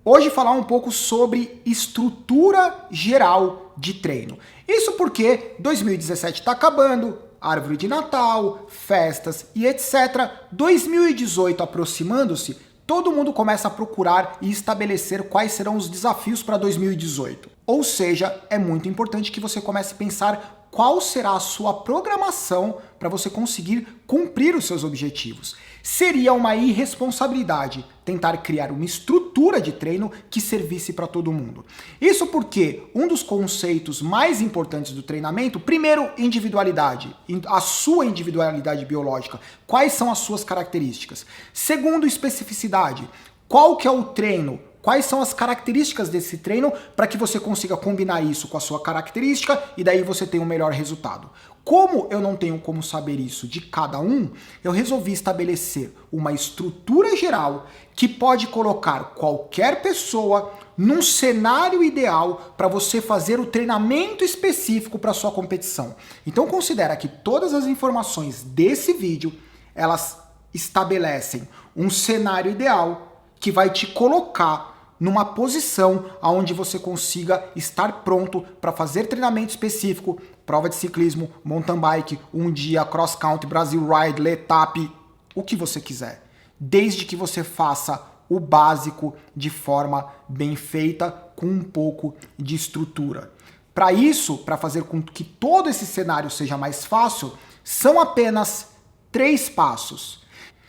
Hoje falar um pouco sobre estrutura geral de treino. Isso porque 2017 está acabando, árvore de Natal, festas e etc. 2018 aproximando-se, todo mundo começa a procurar e estabelecer quais serão os desafios para 2018. Ou seja, é muito importante que você comece a pensar qual será a sua programação para você conseguir cumprir os seus objetivos. Seria uma irresponsabilidade tentar criar uma estrutura de treino que servisse para todo mundo. Isso porque um dos conceitos mais importantes do treinamento, primeiro, individualidade, a sua individualidade biológica, quais são as suas características. Segundo, especificidade, qual que é o treino? Quais são as características desse treino para que você consiga combinar isso com a sua característica e daí você tenha um melhor resultado. Como eu não tenho como saber isso de cada um, eu resolvi estabelecer uma estrutura geral que pode colocar qualquer pessoa num cenário ideal para você fazer o treinamento específico para sua competição. Então considera que todas as informações desse vídeo, elas estabelecem um cenário ideal que vai te colocar numa posição onde você consiga estar pronto para fazer treinamento específico, prova de ciclismo, mountain bike, um dia, cross country, Brasil Ride, Letap, o que você quiser. Desde que você faça o básico de forma bem feita, com um pouco de estrutura. Para isso, para fazer com que todo esse cenário seja mais fácil, são apenas 3 passos.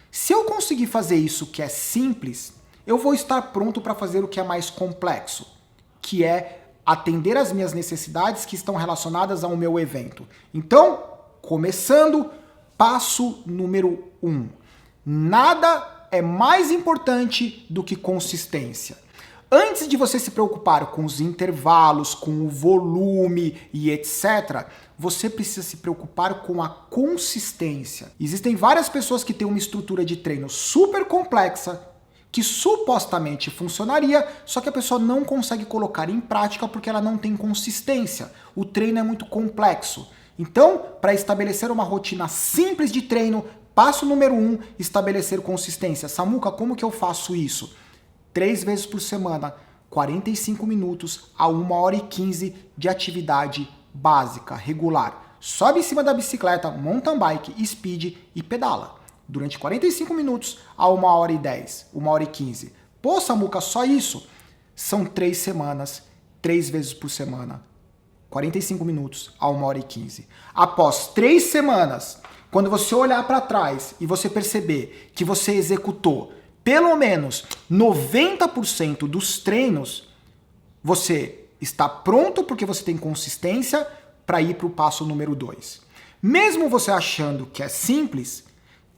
Se eu conseguir fazer isso que é simples, eu vou estar pronto para fazer o que é mais complexo, que é atender às minhas necessidades que estão relacionadas ao meu evento. Então, começando, passo número 1. Nada é mais importante do que consistência. Antes de você se preocupar com os intervalos, com o volume e etc., você precisa se preocupar com a consistência. Existem várias pessoas que têm uma estrutura de treino super complexa, que supostamente funcionaria, só que a pessoa não consegue colocar em prática porque ela não tem consistência. O treino é muito complexo. Então, para estabelecer uma rotina simples de treino, passo número 1, estabelecer consistência. Samuca, como que eu faço isso? 3 vezes por semana, 45 minutos a 1h15 de atividade básica, regular. Sobe em cima da bicicleta, mountain bike, speed e pedala. Durante 45 minutos a 1h10, 1h15. Pô, Samuca, só isso? São 3 semanas, 3 vezes por semana, 45 minutos a 1h15. Após 3 semanas, quando você olhar para trás e você perceber que você executou pelo menos 90% dos treinos, você está pronto porque você tem consistência para ir para o passo número 2. Mesmo você achando que é simples,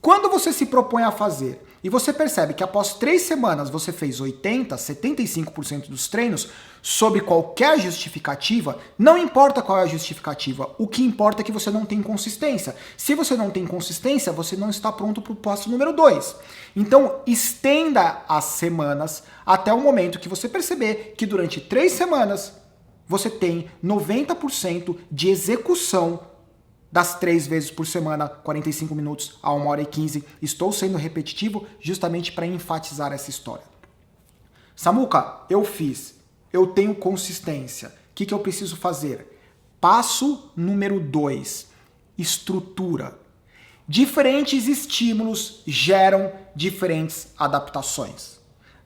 quando você se propõe a fazer e você percebe que após 3 semanas você fez 80%, 75% dos treinos, sob qualquer justificativa, não importa qual é a justificativa, o que importa é que você não tem consistência. Se você não tem consistência, você não está pronto para o passo número 2. Então, estenda as semanas até o momento que você perceber que durante 3 semanas você tem 90% de execução das 3 vezes por semana, 45 minutos a 1h15. Estou sendo repetitivo justamente para enfatizar essa história. Samuca, eu fiz. Eu tenho consistência. O que eu preciso fazer? Passo número 2. Estrutura. Diferentes estímulos geram diferentes adaptações.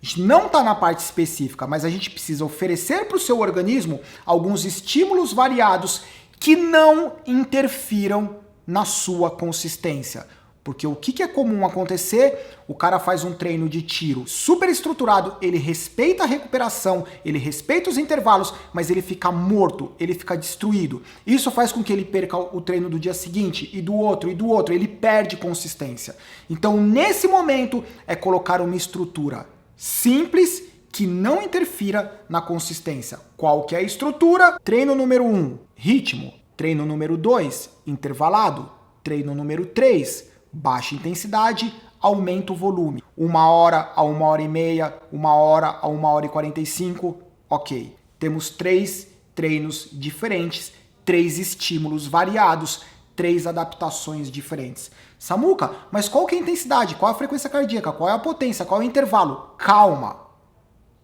A gente não está na parte específica, mas a gente precisa oferecer para o seu organismo alguns estímulos variados que não interfiram na sua consistência. Porque o que é comum acontecer? O cara faz um treino de tiro super estruturado, ele respeita a recuperação, ele respeita os intervalos, mas ele fica morto, ele fica destruído. Isso faz com que ele perca o treino do dia seguinte, e do outro, ele perde consistência. Então, nesse momento, é colocar uma estrutura simples, que não interfira na consistência. Qual que é a estrutura? Treino número 1, ritmo. Treino número 2, intervalado. Treino número 3, baixa intensidade, aumenta o volume. 1 hora a 1h30, 1 hora a 1h45. Ok. Temos 3 treinos diferentes, 3 estímulos variados, 3 adaptações diferentes. Samuca, mas qual que é a intensidade? Qual a frequência cardíaca? Qual é a potência? Qual é o intervalo? Calma.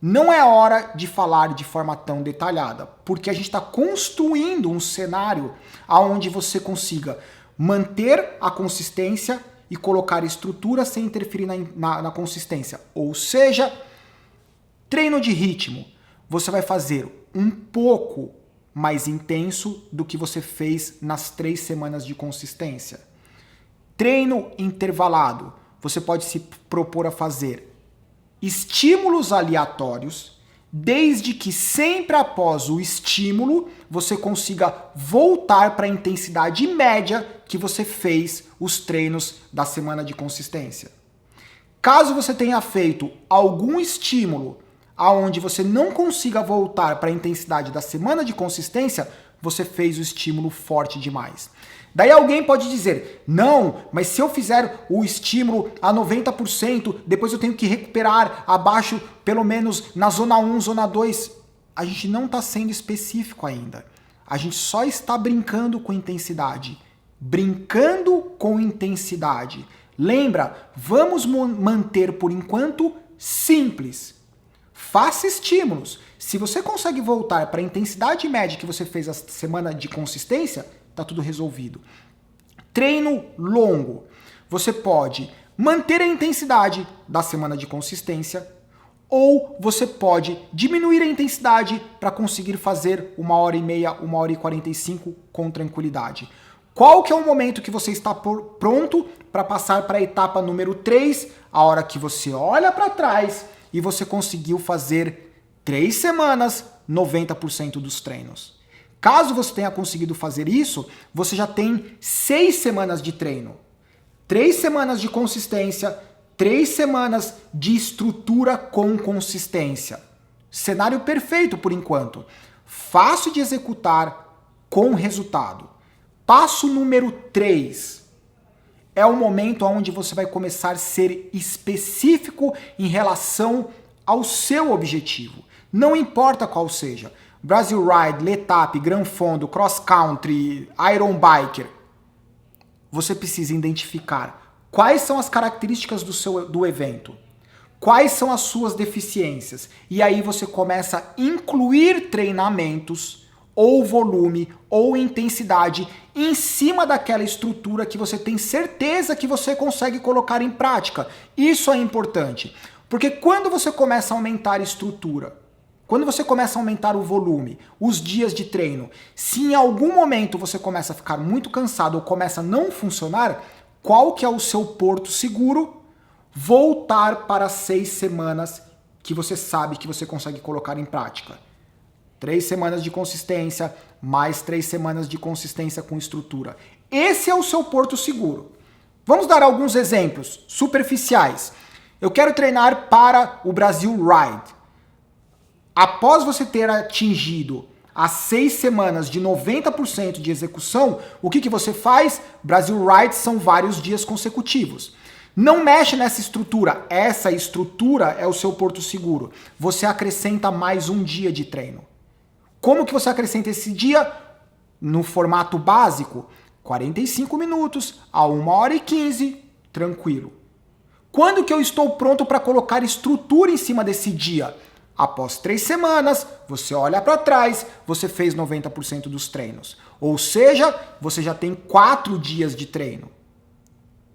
não é hora de falar de forma tão detalhada, porque a gente está construindo um cenário onde você consiga manter a consistência e colocar estrutura sem interferir na consistência. Ou seja, treino de ritmo. Você vai fazer um pouco mais intenso do que você fez nas 3 semanas de consistência. Treino intervalado. Você pode se propor a fazer estímulos aleatórios, desde que sempre após o estímulo você consiga voltar para a intensidade média que você fez os treinos da semana de consistência. Caso você tenha feito algum estímulo aonde você não consiga voltar para a intensidade da semana de consistência, você fez o estímulo forte demais. Daí alguém pode dizer, não, mas se eu fizer o estímulo a 90%, depois eu tenho que recuperar abaixo, pelo menos na zona 1, zona 2. A gente não está sendo específico ainda. A gente só está brincando com intensidade. Brincando com intensidade. Lembra, vamos manter por enquanto simples. Faça estímulos. Se você consegue voltar para a intensidade média que você fez a semana de consistência, tá tudo resolvido. Treino longo. Você pode manter a intensidade da semana de consistência ou você pode diminuir a intensidade para conseguir fazer 1h30, 1h45 com tranquilidade. Qual que é o momento que você está pronto para passar para a etapa número 3? A hora que você olha para trás e você conseguiu fazer 3 semanas, 90% dos treinos. Caso você tenha conseguido fazer isso, você já tem 6 semanas de treino. 3 semanas de consistência, 3 semanas de estrutura com consistência. Cenário perfeito por enquanto. Fácil de executar com resultado. Passo número 3. É o momento onde você vai começar a ser específico em relação ao seu objetivo. Não importa qual seja. Brasil Ride, Letap, Gran Fondo, Cross Country, Iron Biker. Você precisa identificar quais são as características do evento, quais são as suas deficiências. E aí você começa a incluir treinamentos, ou volume, ou intensidade, em cima daquela estrutura que você tem certeza que você consegue colocar em prática. Isso é importante, porque quando você começa a aumentar a estrutura, quando você começa a aumentar o volume, os dias de treino, se em algum momento você começa a ficar muito cansado ou começa a não funcionar, qual que é o seu porto seguro? Voltar para 6 semanas que você sabe que você consegue colocar em prática. 3 semanas de consistência, mais 3 semanas de consistência com estrutura. Esse é o seu porto seguro. Vamos dar alguns exemplos superficiais. Eu quero treinar para o Brasil Ride. Após você ter atingido as 6 semanas de 90% de execução, o que você faz? Brasil Ride são vários dias consecutivos. Não mexe nessa estrutura. Essa estrutura é o seu porto seguro. Você acrescenta mais um dia de treino. Como que você acrescenta esse dia? No formato básico, 45 minutos a 1h15, tranquilo. Quando que eu estou pronto para colocar estrutura em cima desse dia? Após 3 semanas, você olha para trás, você fez 90% dos treinos. Ou seja, você já tem 4 dias de treino.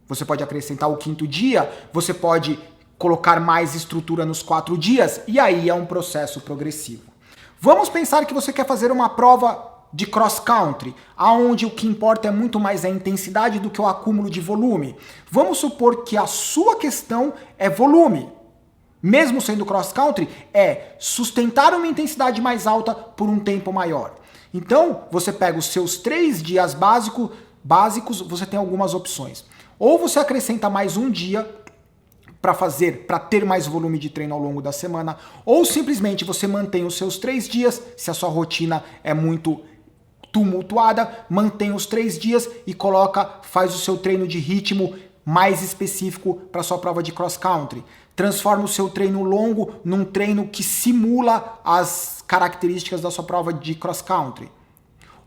Você pode acrescentar o 5º dia, você pode colocar mais estrutura nos 4 dias, e aí é um processo progressivo. Vamos pensar que você quer fazer uma prova de cross country, onde o que importa é muito mais a intensidade do que o acúmulo de volume. Vamos supor que a sua questão é volume. Mesmo sendo cross country, é sustentar uma intensidade mais alta por um tempo maior. Então, você pega os seus 3 dias básicos, você tem algumas opções. Ou você acrescenta mais um dia para ter mais volume de treino ao longo da semana, ou simplesmente você mantém os seus 3 dias, se a sua rotina é muito tumultuada, mantém os 3 dias e faz o seu treino de ritmo mais específico para sua prova de cross country. Transforma o seu treino longo num treino que simula as características da sua prova de cross country.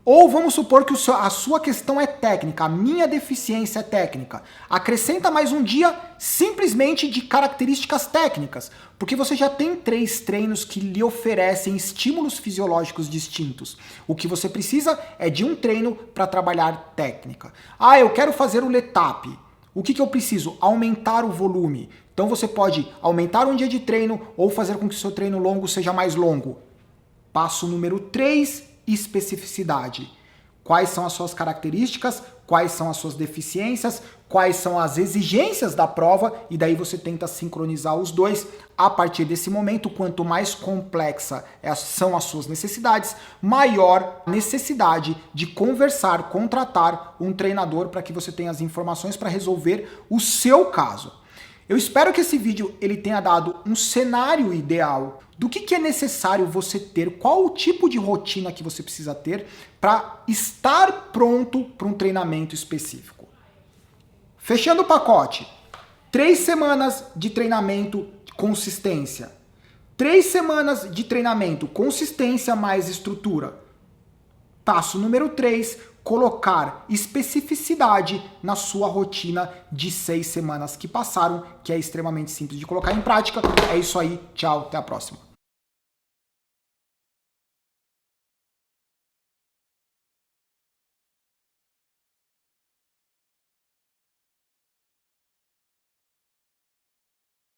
Ou vamos supor que a sua questão é técnica, a minha deficiência é técnica. Acrescenta mais um dia simplesmente de características técnicas, porque você já tem 3 treinos que lhe oferecem estímulos fisiológicos distintos. O que você precisa é de um treino para trabalhar técnica. Ah, eu quero fazer o Letap. O que eu preciso? Aumentar o volume. Então você pode aumentar um dia de treino ou fazer com que o seu treino longo seja mais longo. Passo número 3, especificidade. Quais são as suas características, quais são as suas deficiências, quais são as exigências da prova, e daí você tenta sincronizar os dois. A partir desse momento, quanto mais complexa são as suas necessidades, maior necessidade de conversar, contratar um treinador para que você tenha as informações para resolver o seu caso. Eu espero que esse vídeo ele tenha dado um cenário ideal do que é necessário você ter, qual o tipo de rotina que você precisa ter para estar pronto para um treinamento específico. Fechando o pacote, 3 semanas de treinamento, consistência. 3 semanas de treinamento, consistência mais estrutura. Passo número 3, colocar especificidade na sua rotina de 6 semanas que passaram, que é extremamente simples de colocar em prática. É isso aí, tchau, até a próxima.